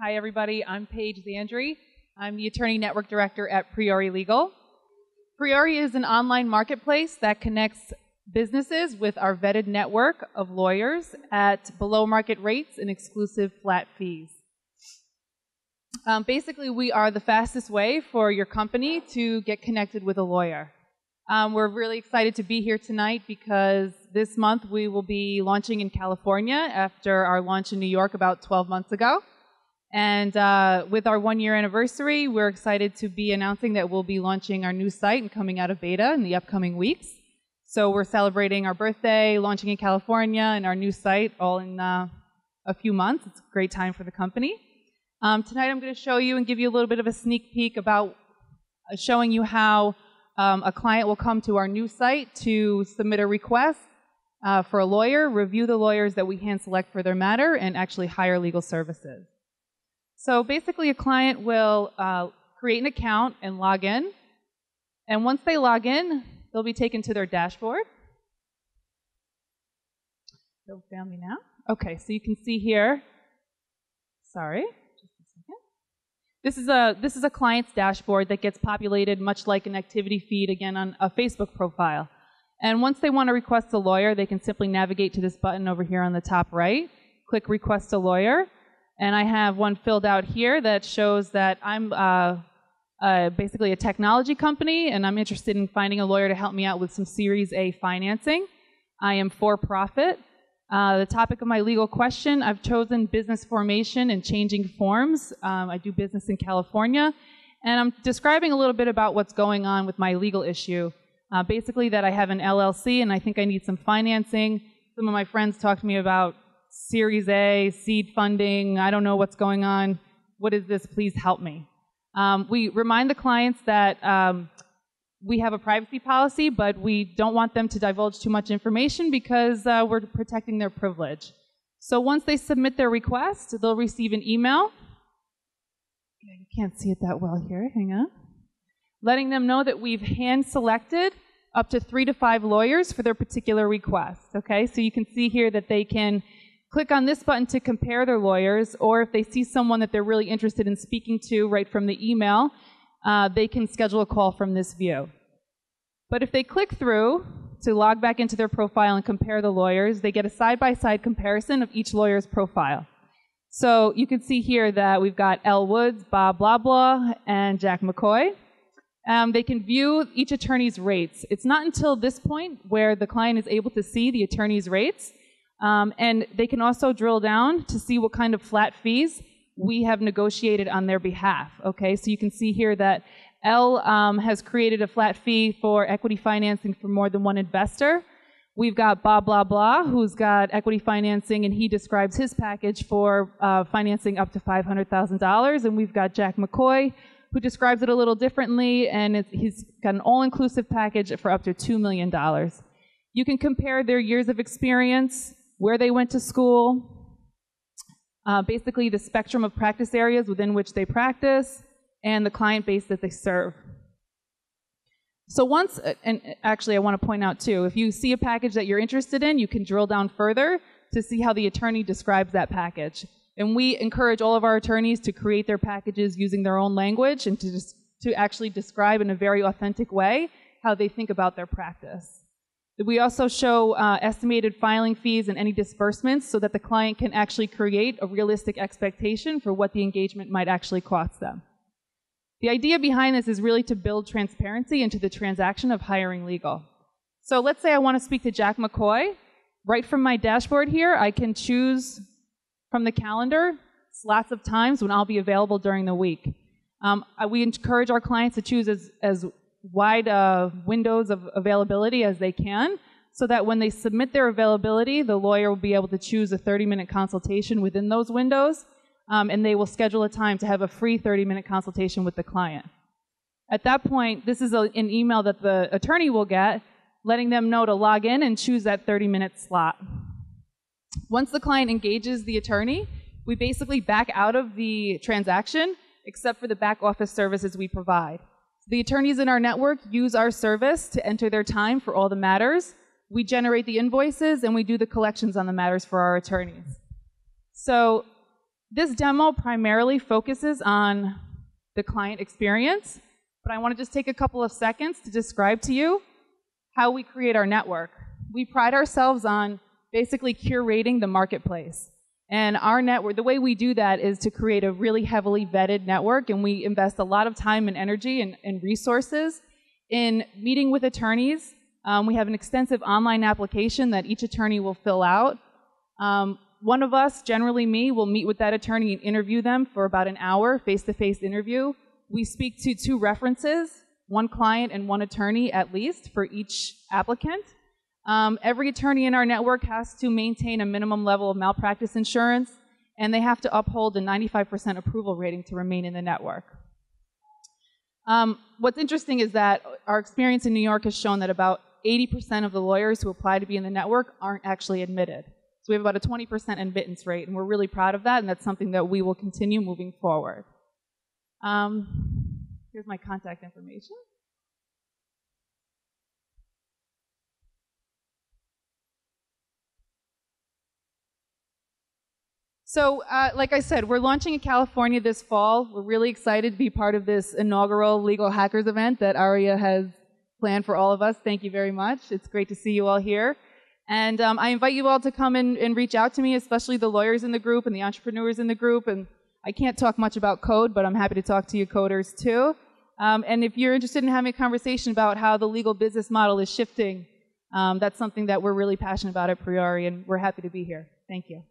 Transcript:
Hi, everybody. I'm Paige Zandri. I'm the Attorney Network Director at Priori Legal. Priori is an online marketplace that connects businesses with our vetted network of lawyers at below market rates and exclusive flat fees. Basically, we are the fastest way for your company to get connected with a lawyer. We're really excited to be here tonight because this month we will be launching in California after our launch in New York about 12 months ago. And with our 1-year anniversary, we're excited to be announcing that we'll be launching our new site and coming out of beta in the upcoming weeks. So we're celebrating our birthday, launching in California, and our new site all in a few months. It's a great time for the company. Tonight I'm going to show you and give you a little bit of a sneak peek about showing you how a client will come to our new site to submit a request for a lawyer, review the lawyers that we hand select for their matter, and actually hire legal services. So basically, a client will create an account and log in. And once they log in, they'll be taken to their dashboard. Don't fail me now. Okay, so you can see here. Sorry. This is a client's dashboard that gets populated much like an activity feed, again, on a Facebook profile. And once they want to request a lawyer, they can simply navigate to this button over here on the top right, click Request a Lawyer, and I have one filled out here that shows that I'm basically a technology company, and I'm interested in finding a lawyer to help me out with some Series A financing. I am for-profit. The topic of my legal question, I've chosen business formation and changing forms. I do business in California, and I'm describing a little bit about what's going on with my legal issue. Basically that I have an LLC and I think I need some financing. Some of my friends talk to me about Series A, seed funding, I don't know what's going on. What is this? Please help me. We remind the clients that we have a privacy policy, but we don't want them to divulge too much information because we're protecting their privilege. So once they submit their request, they'll receive an email. Yeah, you can't see it that well here. Hang on. Letting them know that we've hand-selected up to 3 to 5 lawyers for their particular request. Okay, so you can see here that they can click on this button to compare their lawyers, or if they see someone that they're really interested in speaking to right from the email, they can schedule a call from this view. But if they click through to log back into their profile and compare the lawyers, they get a side-by-side comparison of each lawyer's profile. So you can see here that we've got L. Woods, Bob blah blah, and Jack McCoy. They can view each attorney's rates. It's not until this point where the client is able to see the attorney's rates, and they can also drill down to see what kind of flat fees we have negotiated on their behalf. Okay, so you can see here that L has created a flat fee for equity financing for more than one investor. We've got Bob blah blah, who's got equity financing, and he describes his package for financing up to $500,000. And we've got Jack McCoy, who describes it a little differently, and he's got an all-inclusive package for up to $2 million. You can compare their years of experience, where they went to school, basically the spectrum of practice areas within which they practice, and the client base that they serve. So once, and actually I want to point out too, if you see a package that you're interested in, you can drill down further to see how the attorney describes that package. And we encourage all of our attorneys to create their packages using their own language and to actually describe in a very authentic way how they think about their practice. We also show estimated filing fees and any disbursements so that the client can actually create a realistic expectation for what the engagement might actually cost them. The idea behind this is really to build transparency into the transaction of hiring legal. So let's say I want to speak to Jack McCoy. Right from my dashboard here, I can choose from the calendar slots of times when I'll be available during the week. We encourage our clients to choose as wide windows of availability as they can, so that when they submit their availability, the lawyer will be able to choose a 30-minute consultation within those windows, and they will schedule a time to have a free 30-minute consultation with the client. At that point, this is an email that the attorney will get, letting them know to log in and choose that 30-minute slot. Once the client engages the attorney, we basically back out of the transaction, except for the back office services we provide. The attorneys in our network use our service to enter their time for all the matters. We generate the invoices, and we do the collections on the matters for our attorneys. So This demo primarily focuses on the client experience, but I want to just take a couple of seconds to describe to you how we create our network. We pride ourselves on basically curating the marketplace. And our network, the way we do that is to create a really heavily vetted network, and we invest a lot of time and energy and resources in meeting with attorneys. We have an extensive online application that each attorney will fill out. One of us, generally me, will meet with that attorney and interview them for about an hour, face-to-face interview. We speak to 2 references, 1 client and 1 attorney at least for each applicant. Every attorney in our network has to maintain a minimum level of malpractice insurance, and they have to uphold a 95% approval rating to remain in the network. What's interesting is that our experience in New York has shown that about 80% of the lawyers who apply to be in the network aren't actually admitted. So we have about a 20% admittance rate, and we're really proud of that, and that's something that we will continue moving forward. Here's my contact information. So, like I said, we're launching in California this fall. We're really excited to be part of this inaugural Legal Hackers event that Aria has planned for all of us. Thank you very much. It's great to see you all here. And I invite you all to come and reach out to me, especially the lawyers in the group and the entrepreneurs in the group. And I can't talk much about code, but I'm happy to talk to you coders too. And if you're interested in having a conversation about how the legal business model is shifting, that's something that we're really passionate about at Priori, and we're happy to be here. Thank you.